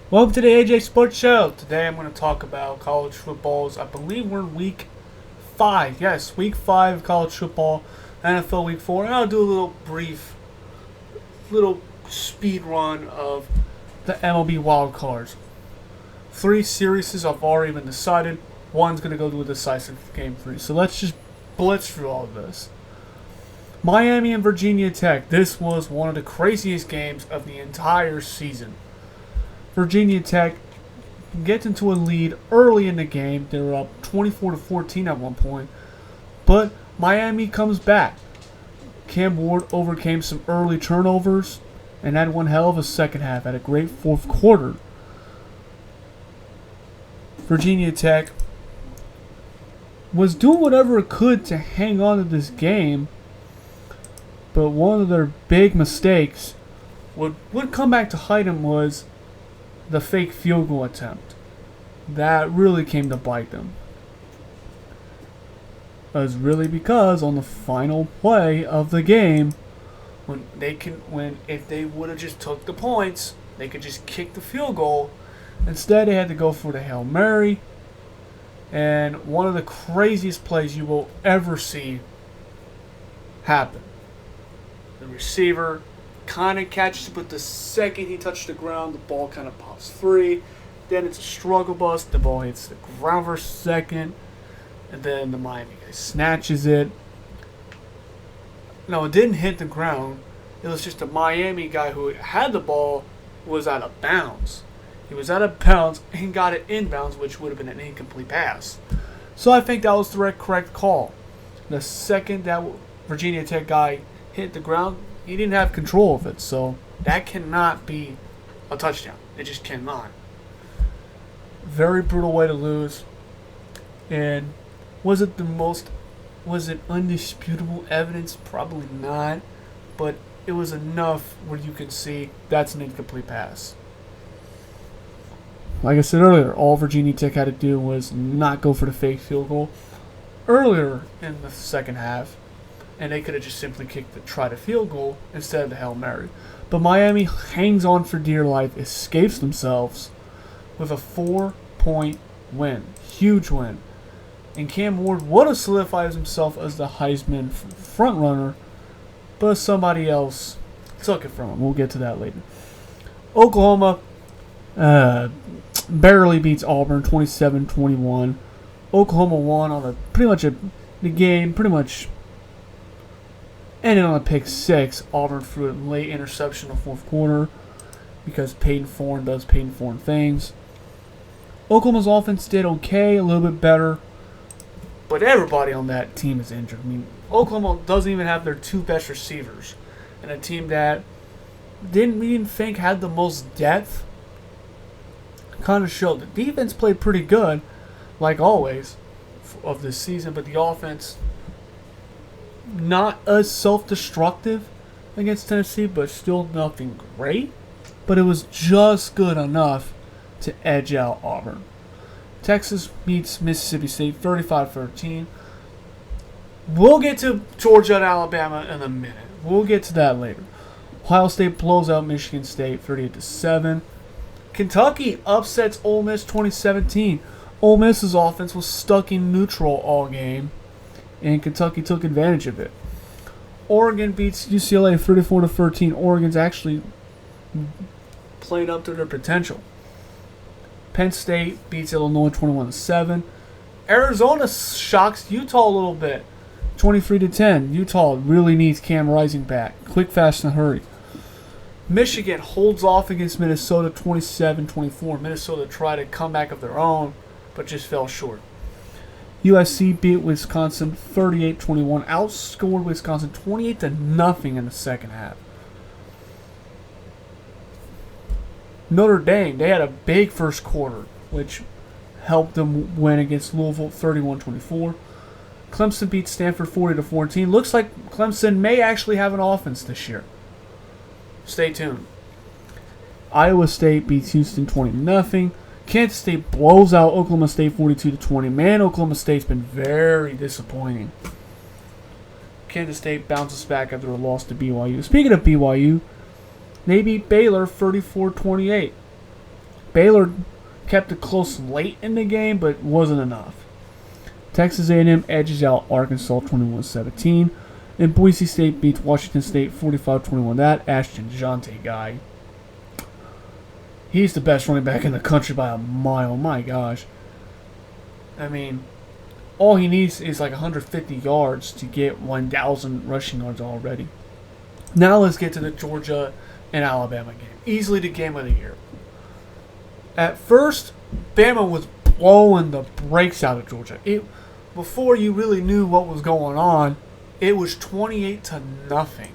Welcome to the AJ Sports Show. Today I'm going to talk about college footballs. I believe we're in week 5. Yes, week 5 of college football, NFL week 4. And I'll do a little speed run of the MLB wild cards. 3 series have already been decided. One's going to go to a decisive game 3. So let's just blitz through all of this. Miami and Virginia Tech. This was one of the craziest games of the entire season. Virginia Tech gets into a lead early in the game. They were up 24-14 at one point. But Miami comes back. Cam Ward overcame some early turnovers and had one hell of a second half. Had a great fourth quarter. Virginia Tech was doing whatever it could to hang on to this game. But one of their big mistakes would come back to hide them was the fake field goal attempt. That really came to bite them. It was really because on the final play of the game, if they would have just took the points, they could just kick the field goal. Instead, they had to go for the Hail Mary. And one of the craziest plays you will ever see happen. The receiver kind of catches it, but the second he touched the ground, the ball kind of pops free. Then it's a struggle bus. The ball hits the ground for a second, and then the Miami guy snatches it. No, it didn't hit the ground. It was just a Miami guy who had the ball was out of bounds. He was out of bounds and got it inbounds, which would have been an incomplete pass. So I think that was the correct call. The second that Virginia Tech guy hit the ground, he didn't have control of it, so that cannot be a touchdown. It just cannot. Very brutal way to lose. And was it undisputable evidence? Probably not. But it was enough where you could see that's an incomplete pass. Like I said earlier, all Virginia Tech had to do was not go for the fake field goal earlier in the second half. And they could have just simply tried a field goal instead of the Hail Mary. But Miami hangs on for dear life, escapes themselves with a 4-point win. Huge win. And Cam Ward would have solidified himself as the Heisman frontrunner, but somebody else took it from him. We'll get to that later. Oklahoma barely beats Auburn 27-21. Oklahoma won on the game pretty much ended on a pick 6. Auburn threw a late interception in the fourth quarter because Peyton Thorne does Peyton Thorne things. Oklahoma's offense did okay, a little bit better, but everybody on that team is injured. I mean, Oklahoma doesn't even have their 2 best receivers, and a team that we didn't think had the most depth kind of showed. The defense played pretty good, like always, of this season, but the offense not as self-destructive against Tennessee, but still nothing great. But it was just good enough to edge out Auburn. Texas beats Mississippi State 35-13. We'll get to Georgia and Alabama in a minute. We'll get to that later. Ohio State blows out Michigan State 38-7. Kentucky upsets Ole Miss 2017. Ole Miss's offense was stuck in neutral all game, and Kentucky took advantage of it. Oregon beats UCLA 34-13. Oregon's actually played up to their potential. Penn State beats Illinois 21-7. Arizona shocks Utah a little bit, 23-10. Utah really needs Cam Rising back. Quick, fast, and hurry. Michigan holds off against Minnesota 27-24. Minnesota tried a comeback of their own, but just fell short. USC beat Wisconsin 38-21, outscored Wisconsin 28-0 in the second half. Notre Dame, they had a big first quarter, which helped them win against Louisville 31-24. Clemson beat Stanford 40-14. Looks like Clemson may actually have an offense this year. Stay tuned. Iowa State beats Houston 20-0. Kansas State blows out Oklahoma State 42-20. Man, Oklahoma State's been very disappointing. Kansas State bounces back after a loss to BYU. Speaking of BYU, they beat Baylor 34-28. Baylor kept it close late in the game, but wasn't enough. Texas A&M edges out Arkansas 21-17. And Boise State beats Washington State 45-21. That Ashton Jante guy, he's the best running back in the country by a mile. My gosh. I mean, all he needs is like 150 yards to get 1,000 rushing yards already. Now let's get to the Georgia and Alabama game. Easily the game of the year. At first, Bama was blowing the brakes out of Georgia. Before you really knew what was going on, it was 28-0.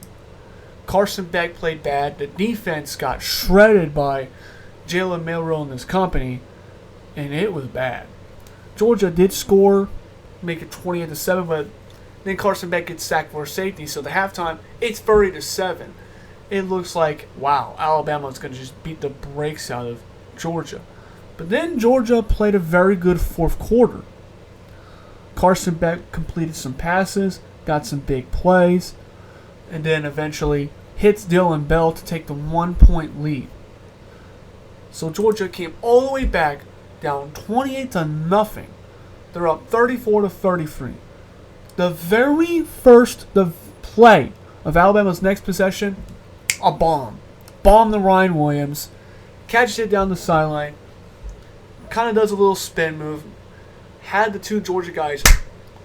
Carson Beck played bad. The defense got shredded by Jalen Milroe and his company, and it was bad. Georgia did score, make it 28-7, but then Carson Beck gets sacked for safety. So the halftime, it's 30-7. It looks like, wow, Alabama's going to just beat the brakes out of Georgia. But then Georgia played a very good fourth quarter. Carson Beck completed some passes, got some big plays, and then eventually hits Dylan Bell to take the 1-point lead. So Georgia came all the way back, down 28-0. They're up 34-33. The very first play of Alabama's next possession, a bomb. Bomb to Ryan Williams. Catches it down the sideline. Kind of does a little spin move. Had the two Georgia guys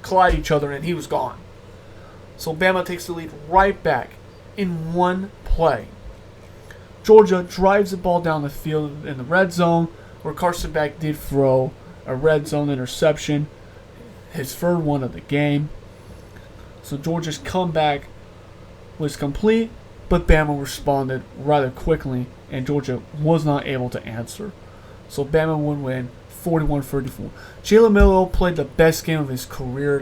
collide each other, and he was gone. So Bama takes the lead right back in one play. Georgia drives the ball down the field in the red zone, where Carson Beck did throw a red zone interception, his third one of the game. So Georgia's comeback was complete, but Bama responded rather quickly, and Georgia was not able to answer. So Bama would win 41-34. Jalen Milroe played the best game of his career.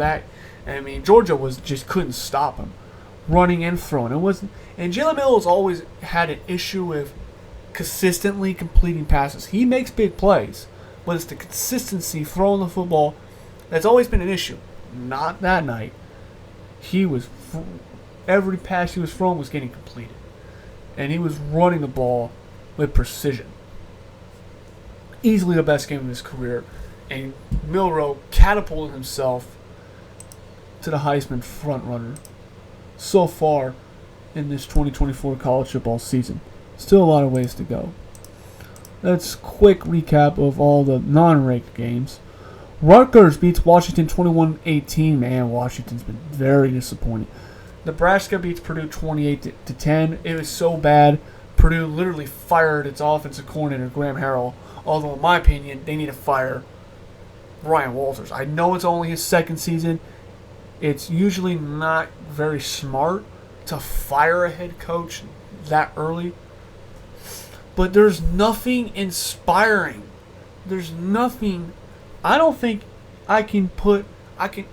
Georgia just couldn't stop him, running and throwing. And Jalen Milroe's always had an issue with consistently completing passes. He makes big plays, but it's the consistency throwing the football that's always been an issue. Not that night. Every pass he was throwing was getting completed, and he was running the ball with precision. Easily the best game of his career, and Milroe catapulted himself to the Heisman frontrunner so far in this 2024 college football season. Still a lot of ways to go. Let's quick recap of all the non-ranked games. Rutgers beats Washington 21-18. Man, Washington's been very disappointing. Nebraska beats Purdue 28-10. It was so bad, Purdue literally fired its offensive coordinator, Graham Harrell. Although, in my opinion, they need to fire Ryan Walters. I know it's only his second season. It's usually not very smart to fire a head coach that early. But there's nothing inspiring. There's nothing. I don't think I can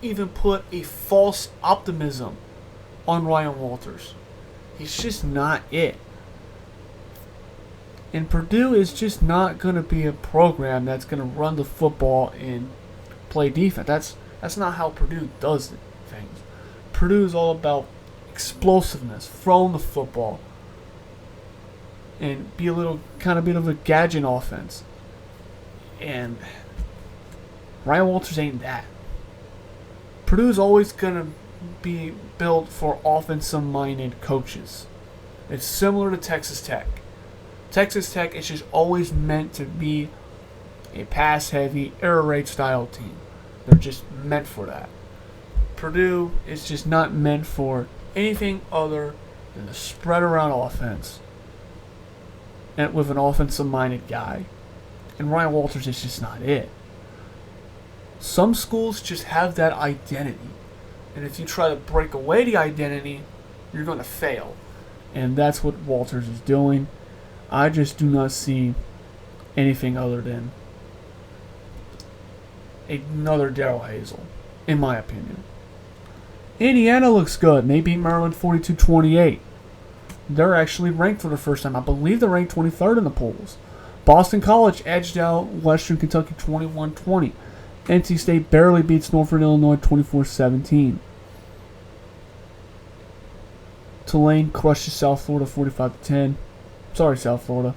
even put a false optimism on Ryan Walters. He's just not it. And Purdue is just not going to be a program that's going to run the football and play defense. That's not how Purdue does things. Purdue is all about explosiveness, throwing the football, and be a bit of a gadget offense. And Ryan Walters ain't that. Purdue is always going to be built for offensive-minded coaches. It's similar to Texas Tech. Texas Tech is just always meant to be a pass-heavy, air raid style team. They're just meant for that. Purdue is just not meant for anything other than a spread-around offense and with an offensive-minded guy. And Ryan Walters is just not it. Some schools just have that identity. And if you try to break away the identity, you're going to fail. And that's what Walters is doing. I just do not see anything other than another Darrell Hazel, in my opinion. Indiana looks good. They beat Maryland 42-28. They're actually ranked for the first time. I believe they're ranked 23rd in the polls. Boston College edged out Western Kentucky 21-20. NC State barely beats Northern Illinois 24-17. Tulane crushes South Florida 45-10. Sorry, South Florida.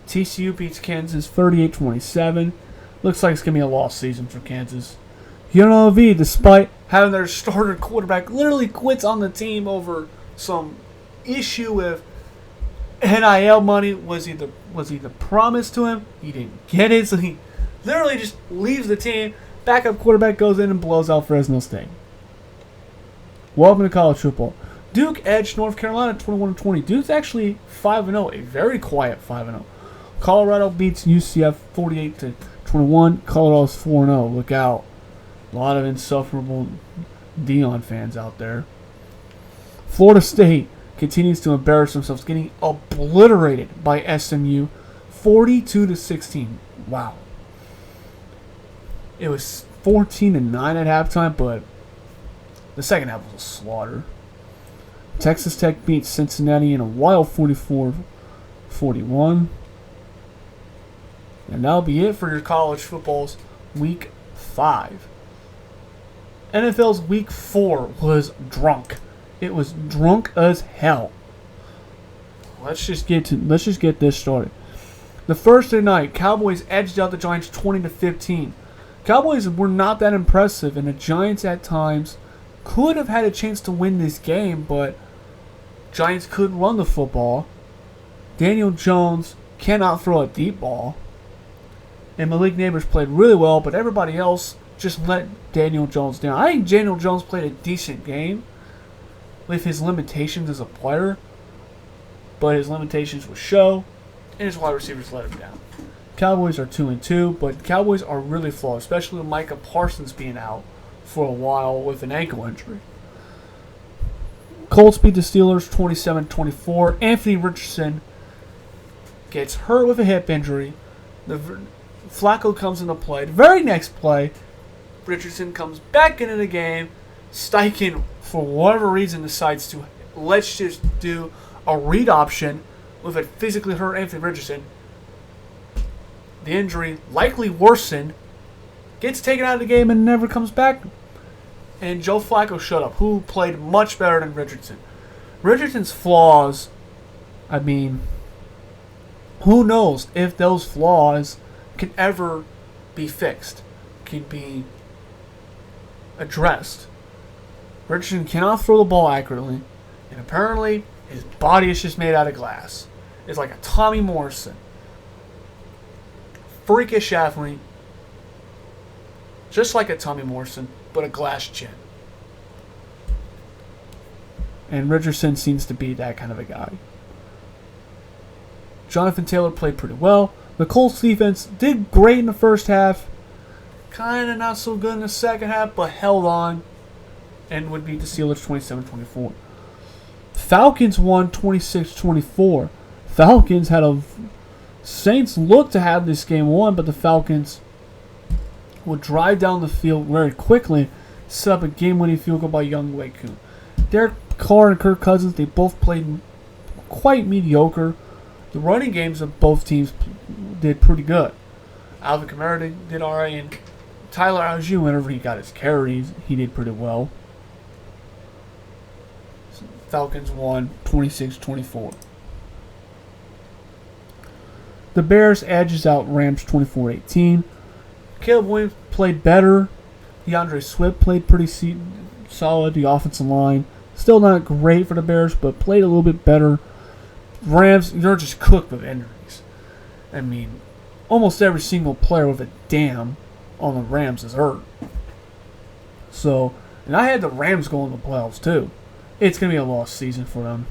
TCU beats Kansas 38-27. Looks like it's going to be a lost season for Kansas. UNLV, despite having their starter quarterback, literally quits on the team over some issue with NIL money was either promised to him, he didn't get it, so he literally just leaves the team. Backup quarterback goes in and blows out Fresno State. Welcome to college football. Duke edged North Carolina 21-20. Duke's actually 5-0, a very quiet 5-0. Colorado beats UCF 48-21. Colorado's 4-0. Look out. A lot of insufferable Deion fans out there. Florida State continues to embarrass themselves, getting obliterated by SMU 42-16. Wow. It was 14-9 at halftime, but the second half was a slaughter. Texas Tech beats Cincinnati in a wild 44-41. And that'll be it for your college football's Week 5. NFL's Week 4 was drunk. It was drunk as hell. Let's just get this started. The Thursday night, Cowboys edged out the Giants 20-15. Cowboys were not that impressive, and the Giants at times could have had a chance to win this game, but Giants couldn't run the football. Daniel Jones cannot throw a deep ball. And Malik Neighbors played really well, but everybody else just let Daniel Jones down. I think Daniel Jones played a decent game with his limitations as a player, but his limitations would show, and his wide receivers let him down. Cowboys are 2-2, but Cowboys are really flawed, especially with Micah Parsons being out for a while with an ankle injury. Colts beat the Steelers 27-24. Anthony Richardson gets hurt with a hip injury. Flacco comes into play. The very next play, Richardson comes back into the game. Steichen, for whatever reason, decides to let's just do a read option with a physically hurt Anthony Richardson. The injury likely worsened, gets taken out of the game and never comes back. And Joe Flacco showed up, who played much better than Richardson. Richardson's flaws, I mean, who knows if those flaws can ever be fixed, can be addressed. Richardson cannot throw the ball accurately, and apparently his body is just made out of glass. It's like a Tommy Morrison. Freakish athlete, just like a Tommy Morrison, but a glass chin. And Richardson seems to be that kind of a guy. Jonathan Taylor played pretty well. The Colts defense did great in the first half. Kind of not so good in the second half, but held on and would beat the Steelers 27-24. Falcons won 26-24. Falcons had a... Saints looked to have this game won, but the Falcons would drive down the field very quickly, set up a game-winning field goal by Younghoe Koo. Derek Carr and Kirk Cousins, they both played quite mediocre. The running games of both teams did pretty good. Alvin Kamara did alright, and Tyler Algier, whenever he got his carries, he did pretty well. Falcons won 26-24. The Bears edges out Rams 24-18. Caleb Williams played better. DeAndre Swift played pretty solid. The offensive line still not great for the Bears, but played a little bit better. Rams, you're just cooked with injuries. I mean, almost every single player with a damn on the Rams is hurt. So, and I had the Rams going to the playoffs too. It's going to be a lost season for them.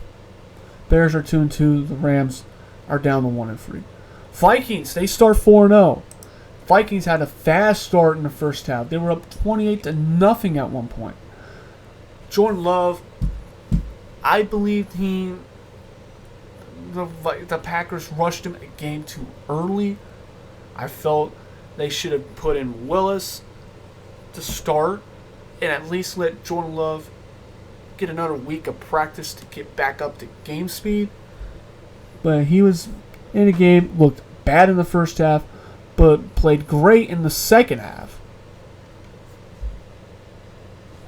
Bears are 2-2. The Rams are down to 1-3. Vikings, they start 4-0. Vikings had a fast start in the first half. They were up 28-0 at one point. Jordan Love, I believe the Packers rushed him a game too early. I felt they should have put in Willis to start and at least let Jordan Love get another week of practice to get back up to game speed. But he was in the game, looked bad in the first half, but played great in the second half.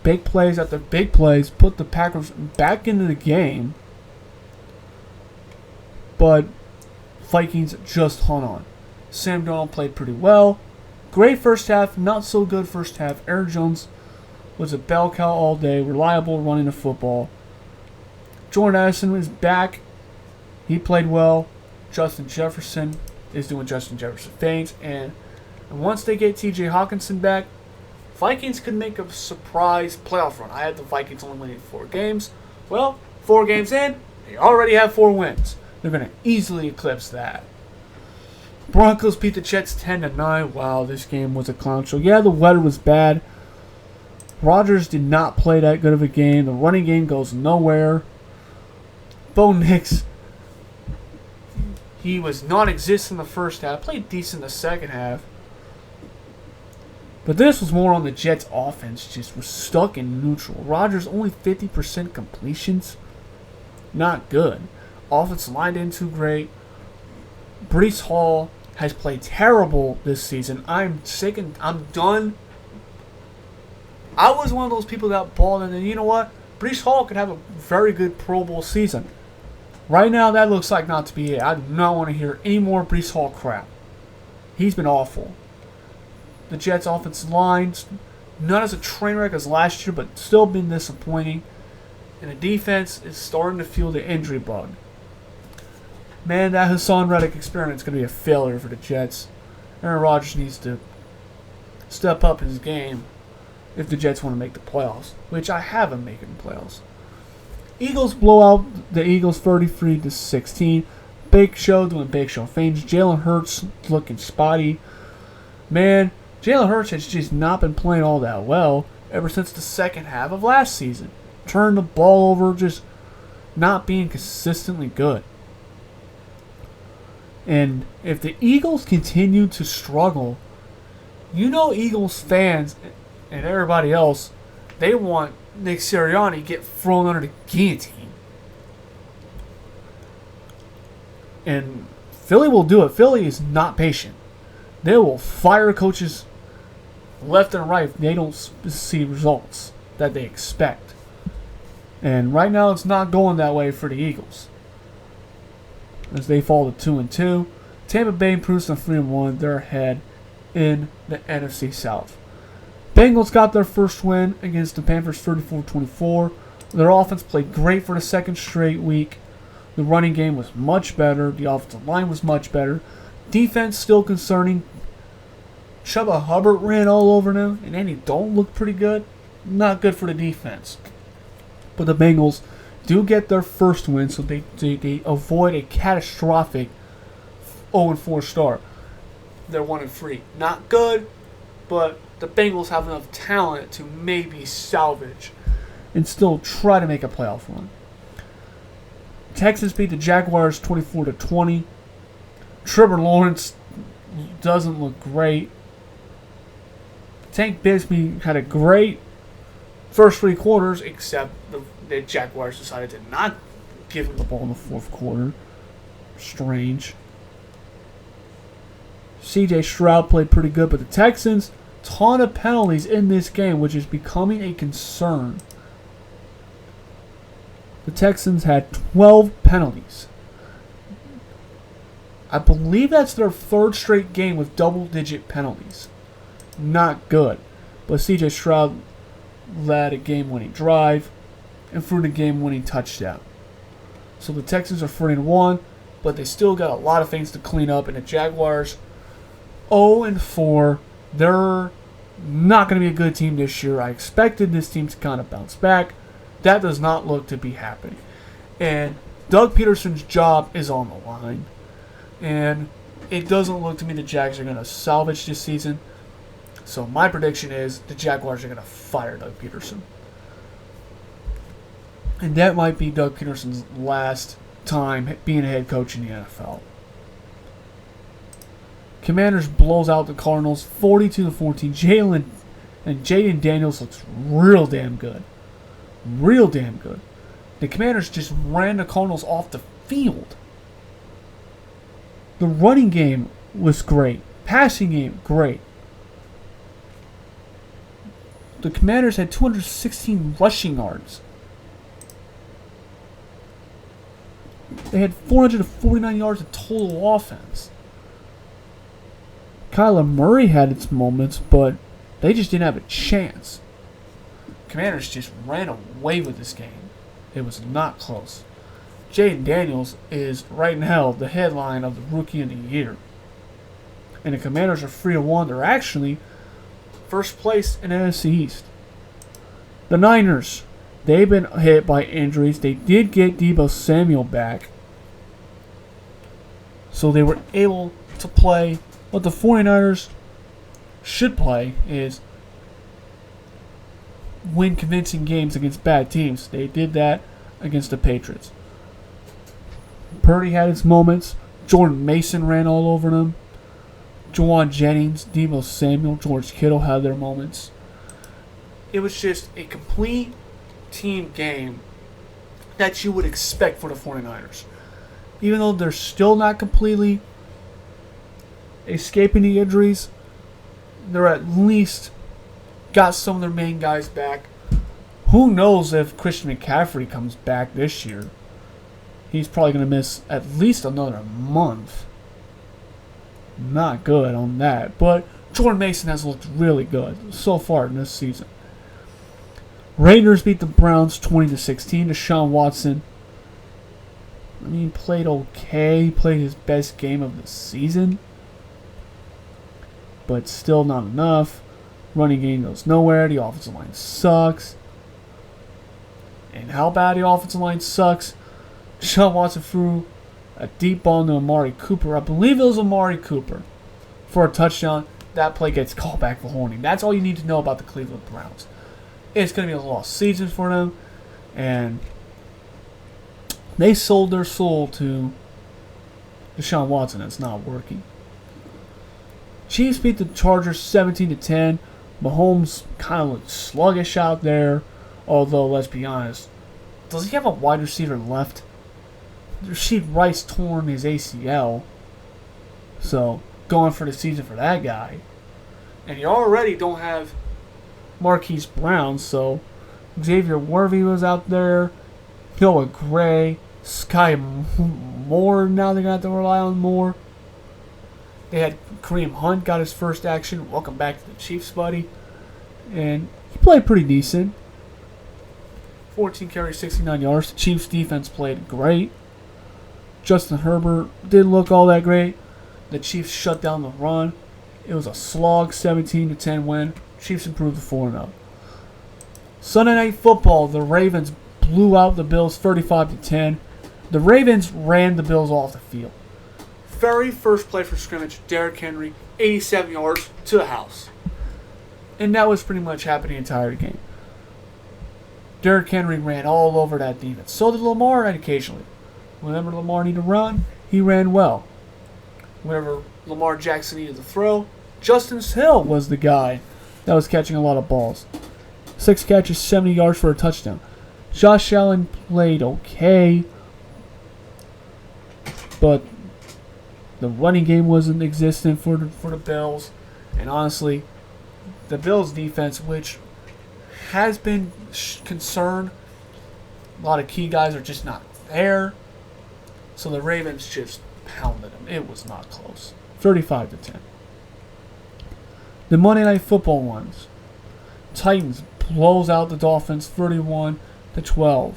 Big plays after big plays put the Packers back into the game. But Vikings just hung on. Sam Darnold played pretty well. Great first half, not so good first half. Aaron Jones was a bell cow all day, reliable running the football. Jordan Addison is back. He played well. Justin Jefferson is doing Justin Jefferson things. And once they get TJ Hawkinson back, Vikings could make a surprise playoff run. I had the Vikings only winning 4 games. Well, 4 games in, they already have 4 wins. They're going to easily eclipse that. Broncos beat the Jets 10-9. Wow, this game was a clown show. Yeah, the weather was bad. Rodgers did not play that good of a game. The running game goes nowhere. Bo Nix, he was non-existent in the first half. Played decent in the second half. But this was more on the Jets' offense. Just was stuck in neutral. Rodgers only 50% completions. Not good. Offensive line didn't too great. Breece Hall has played terrible this season. I'm sick and I'm done. I was one of those people that balled, and then you know what? Breece Hall could have a very good Pro Bowl season. Right now, that looks like not to be it. I do not want to hear any more Breece Hall crap. He's been awful. The Jets' offensive line, not as a train wreck as last year, but still been disappointing. And the defense is starting to feel the injury bug. Man, that Hassan Reddick experiment is going to be a failure for the Jets. Aaron Rodgers needs to step up his game if the Jets want to make the playoffs, which I have them making the playoffs. Eagles blow out the Eagles 33-16. Big Show doing Big Show things. Jalen Hurts looking spotty. Man, Jalen Hurts has just not been playing all that well ever since the second half of last season. Turned the ball over, just not being consistently good. And if the Eagles continue to struggle, you know Eagles fans and everybody else, they want Nick Sirianni get thrown under the guillotine. And Philly will do it. Philly is not patient. They will fire coaches left and right if they don't see results that they expect. And right now it's not going that way for the Eagles, as they fall to 2-2. Tampa Bay improves to 3-1. They're ahead in the NFC South. Bengals got their first win against the Panthers 34-24. Their offense played great for the second straight week. The running game was much better. The offensive line was much better. Defense still concerning. Chuba Hubbard ran all over them, and Andy Dalton looked pretty good. Not good for the defense. But the Bengals do get their first win, so they avoid a catastrophic 0-4 start. They're 1-3. Not good, but the Bengals have enough talent to maybe salvage and still try to make a playoff run. Texans beat the Jaguars 24-20. Trevor Lawrence doesn't look great. Tank Bigsby had a great first 3 quarters, except the Jaguars decided to not give him the ball in the fourth quarter. Strange. CJ Stroud played pretty good, but the Texans, ton of penalties in this game, which is becoming a concern. The Texans had 12 penalties. I believe that's their 3rd straight game with double-digit penalties. Not good. But CJ Stroud led a game-winning drive and threw the game-winning touchdown. So the Texans are 3-1, but they still got a lot of things to clean up. And the Jaguars, 0-4. They're not going to be a good team this year. I expected this team to kind of bounce back. That does not look to be happening. And Doug Peterson's job is on the line. And it doesn't look to me the Jags are going to salvage this season. So my prediction is the Jaguars are going to fire Doug Peterson. And that might be Doug Peterson's last time being a head coach in the NFL. Commanders blows out the Cardinals 42-14. Jaden Daniels looks real damn good. Real damn good. The Commanders just ran the Cardinals off the field. The running game was great. Passing game, great. The Commanders had 216 rushing yards. They had 449 yards of total offense. Kyler Murray had its moments, but they just didn't have a chance. Commanders just ran away with this game. It was not close. Jaden Daniels is right now the headline of the Rookie of the Year. And the Commanders are 3-1. They're actually first place in the NFC East. The Niners, they've been hit by injuries. They did get Deebo Samuel back, so they were able to play. What the 49ers should play is win convincing games against bad teams. They did that against the Patriots. Purdy had his moments. Jordan Mason ran all over them. Juwan Jennings, Deebo Samuel, George Kittle had their moments. It was just a complete team game that you would expect for the 49ers. Even though they're still not completely escaping the injuries, they're at least got some of their main guys back. Who knows if Christian McCaffrey comes back this year? He's probably going to miss at least another month. Not good on that. But Jordan Mason has looked really good so far in this season. Raiders beat the Browns 20-16. Deshaun Watson, played okay. He played his best game of the season, but still not enough. Running game goes nowhere. The offensive line sucks. And how bad the offensive line sucks? Deshaun Watson threw a deep ball to Amari Cooper. I believe it was Amari Cooper for a touchdown. That play gets called back for holding. That's all you need to know about the Cleveland Browns. It's going to be a lost season for them. And they sold their soul to Deshaun Watson. It's not working. Chiefs beat the Chargers 17-10. Mahomes kind of looked sluggish out there. Although, let's be honest, does he have a wide receiver left? Rasheed Rice torn his ACL. So, going for the season for that guy. And you already don't have Marquise Brown, so Xavier Worthy was out there. Noah Gray. Sky Moore, now they're going to have to rely on more. They had Kareem Hunt got his first action. Welcome back to the Chiefs, buddy. And he played pretty decent. 14 carries, 69 yards. The Chiefs defense played great. Justin Herbert didn't look all that great. The Chiefs shut down the run. It was a slog, 17-10 win. Chiefs improved to 4-0. Sunday Night Football, the Ravens blew out the Bills 35-10. The Ravens ran the Bills off the field. Very first play for scrimmage, Derrick Henry, 87 yards to the house. And that was pretty much happening the entire game. Derrick Henry ran all over that defense. So did Lamar occasionally. Whenever Lamar needed to run, he ran well. Whenever Lamar Jackson needed to throw, Justice Hill was the guy that was catching a lot of balls. 6 catches, 70 yards for a touchdown. Josh Allen played okay, but the running game wasn't existent for the Bills. And honestly, the Bills' defense, which has been concerned, a lot of key guys are just not there. So the Ravens just pounded them. It was not close. 35-10. The Monday Night Football ones. Titans blows out the Dolphins 31-12.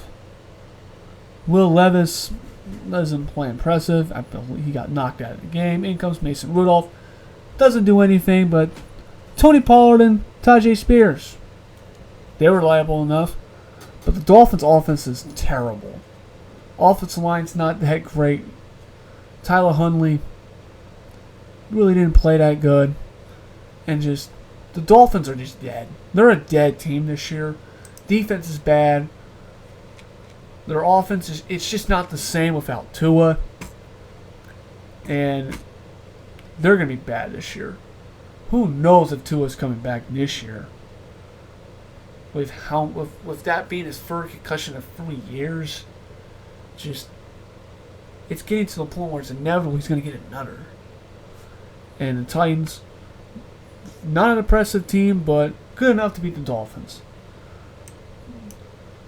Will Levis doesn't play impressive. I believe he got knocked out of the game. In comes Mason Rudolph. Doesn't do anything, but Tony Pollard and Tajay Spears, they were reliable enough. But the Dolphins' offense is terrible. Offensive line's not that great. Tyler Huntley really didn't play that good. And just, the Dolphins are just dead. They're a dead team this year. Defense is bad. Their offense is, it's just not the same without Tua. And they're going to be bad this year. Who knows if Tua's coming back this year? With that being his first concussion of 3 years, just, it's getting to the point where it's inevitable he's going to get another. And the Titans, not an impressive team, but good enough to beat the Dolphins.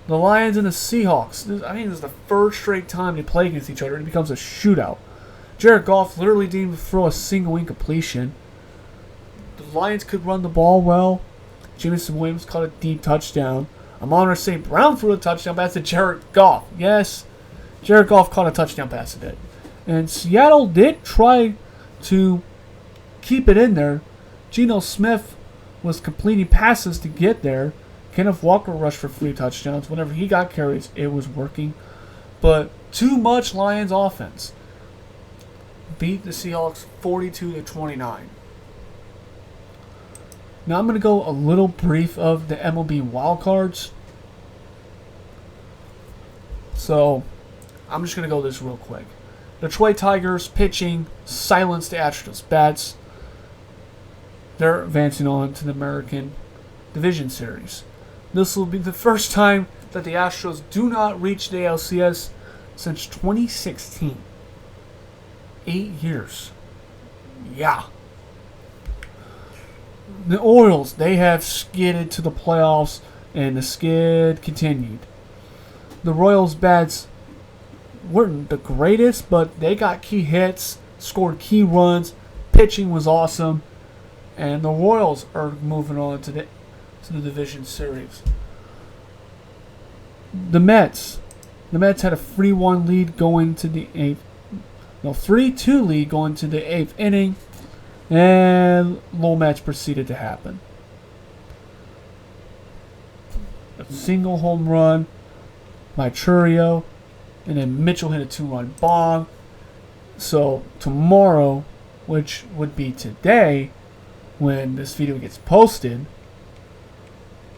The Lions and the Seahawks. I think this is the first straight time they play against each other. It becomes a shootout. Jared Goff literally didn't even throw a single incompletion. The Lions could run the ball well. Jameson Williams caught a deep touchdown. Amon-Ra St. Brown threw a touchdown pass to Jared Goff. Yes, Jared Goff caught a touchdown pass today. And Seattle did try to keep it in there. Geno Smith was completing passes to get there. Kenneth Walker rushed for 3 touchdowns. Whenever he got carries, it was working. But too much Lions offense. Beat the Seahawks 42-29. Now I'm going to go a little brief of the MLB wildcards. So I'm just going to go this real quick. Detroit Tigers pitching silenced the Astros bats. They're advancing on to the American Division Series. This will be the first time that the Astros do not reach the ALCS since 2016. 8 years. Yeah. The Orioles, they have skidded to the playoffs, and the skid continued. The Royals' bats weren't the greatest, but they got key hits, scored key runs, pitching was awesome, and the Royals are moving on to the division series. The Mets had a 3-1 lead going to the 3-2 lead going to the 8th inning, and low match proceeded to happen. A single home run by Churio, and then Mitchell hit a 2-run bomb. So tomorrow, which would be today, when this video gets posted,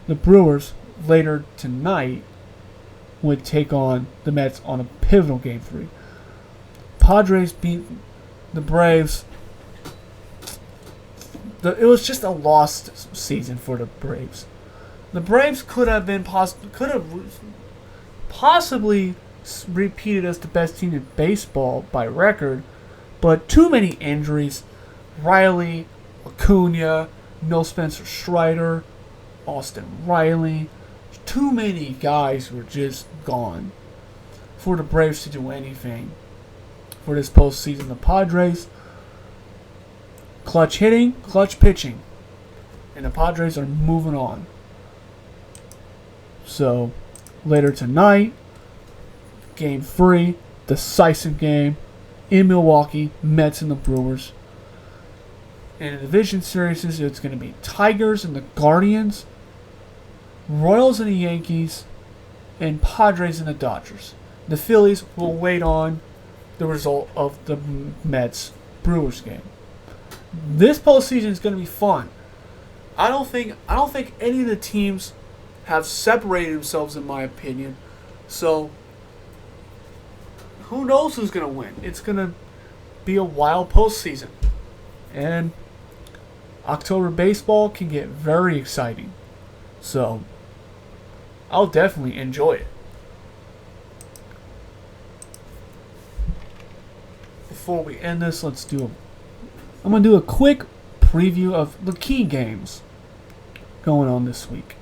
the Brewers later tonight would take on the Mets on a pivotal Game 3. Padres beat the Braves. It was just a lost season for the Braves. The Braves could have possibly repeated as the best team in baseball by record, but too many injuries. Riley, Acuna, no Spencer Strider, Austin Riley. Too many guys were just gone for the Braves to do anything for this postseason. The Padres, clutch hitting, clutch pitching, and the Padres are moving on. So, later tonight, Game 3, decisive game in Milwaukee, Mets and the Brewers. In the division series, it's going to be Tigers and the Guardians, Royals and the Yankees, and Padres and the Dodgers. The Phillies will wait on the result of the Mets-Brewers game. This postseason is going to be fun. I don't think any of the teams have separated themselves, in my opinion. So, who knows who's going to win? It's going to be a wild postseason. And October baseball can get very exciting. So, I'll definitely enjoy it. Before we end this, I'm going to do a quick preview of the key games going on this week.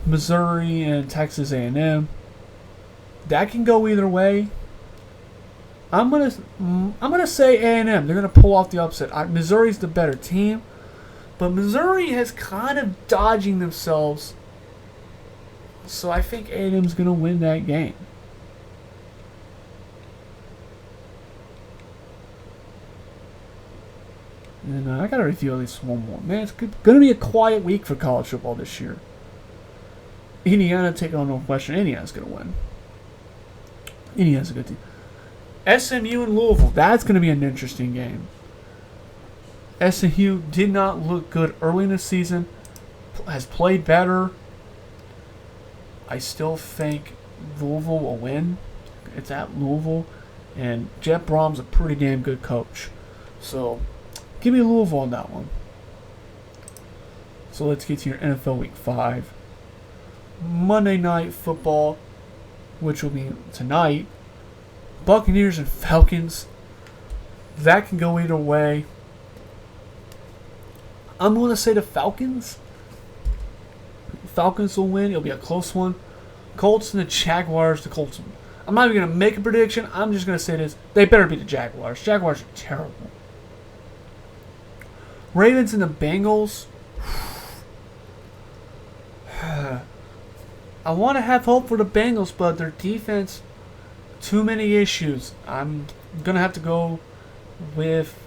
Missouri and Texas A&M. That can go either way. I'm gonna say A&M. They're gonna pull off the upset. Missouri's the better team, but Missouri has kind of dodging themselves. So I think A&M's gonna win that game. And I gotta review at least one more. Man, it's gonna be a quiet week for college football this year. Indiana taking on Northwestern. Indiana's gonna win. Indiana's a good team. SMU and Louisville. That's going to be an interesting game. SMU did not look good early in the season. Has played better. I still think Louisville will win. It's at Louisville. And Jeff Brom's a pretty damn good coach. So, give me Louisville on that one. So let's get to your NFL Week 5. Monday Night Football, which will be tonight. Buccaneers and Falcons. That can go either way. I'm going to say the Falcons. Falcons will win. It'll be a close one. Colts and the Jaguars. The Colts. I'm not even going to make a prediction. I'm just going to say this. They better beat the Jaguars. Jaguars are terrible. Ravens and the Bengals. I want to have hope for the Bengals, but their defense, too many issues. I'm going to have to go with...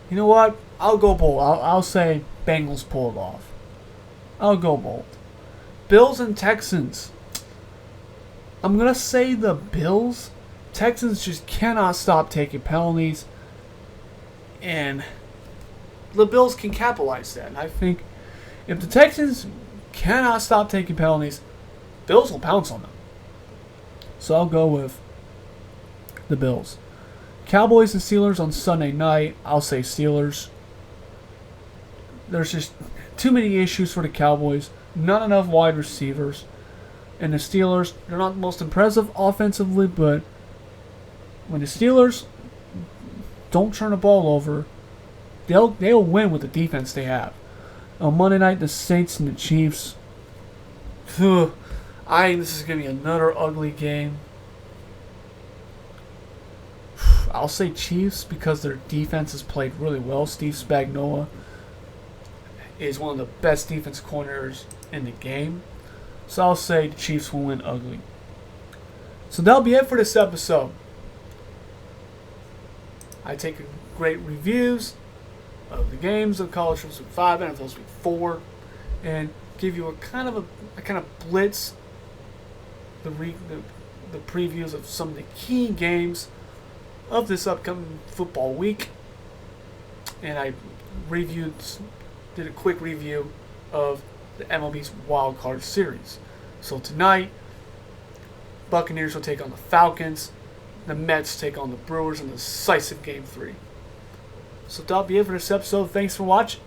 You know what? I'll go bold. I'll say Bengals pull it off. I'll go bold. Bills and Texans. I'm going to say the Bills. Texans just cannot stop taking penalties. And the Bills can capitalize that. And I think if the Texans cannot stop taking penalties, Bills will pounce on them. So I'll go with the Bills. Cowboys and Steelers on Sunday night. I'll say Steelers. There's just too many issues for the Cowboys. Not enough wide receivers. And the Steelers, they're not the most impressive offensively, but when the Steelers don't turn the ball over, they'll win with the defense they have. On Monday night, the Saints and the Chiefs. I think this is going to be another ugly game. I'll say Chiefs because their defense has played really well. Steve Spagnuolo is one of the best defense corners in the game. So I'll say the Chiefs will win ugly. So that'll be it for this episode. I take great reviews of the games of College Football Week 5 and NFL Week 4 and give you a kind of blitz the previews of some of the key games of this upcoming football week. And I did a quick review of the MLB's Wild Card Series. So tonight, Buccaneers will take on the Falcons. The Mets take on the Brewers in the decisive Game 3. So that'll be it for this episode. Thanks for watching.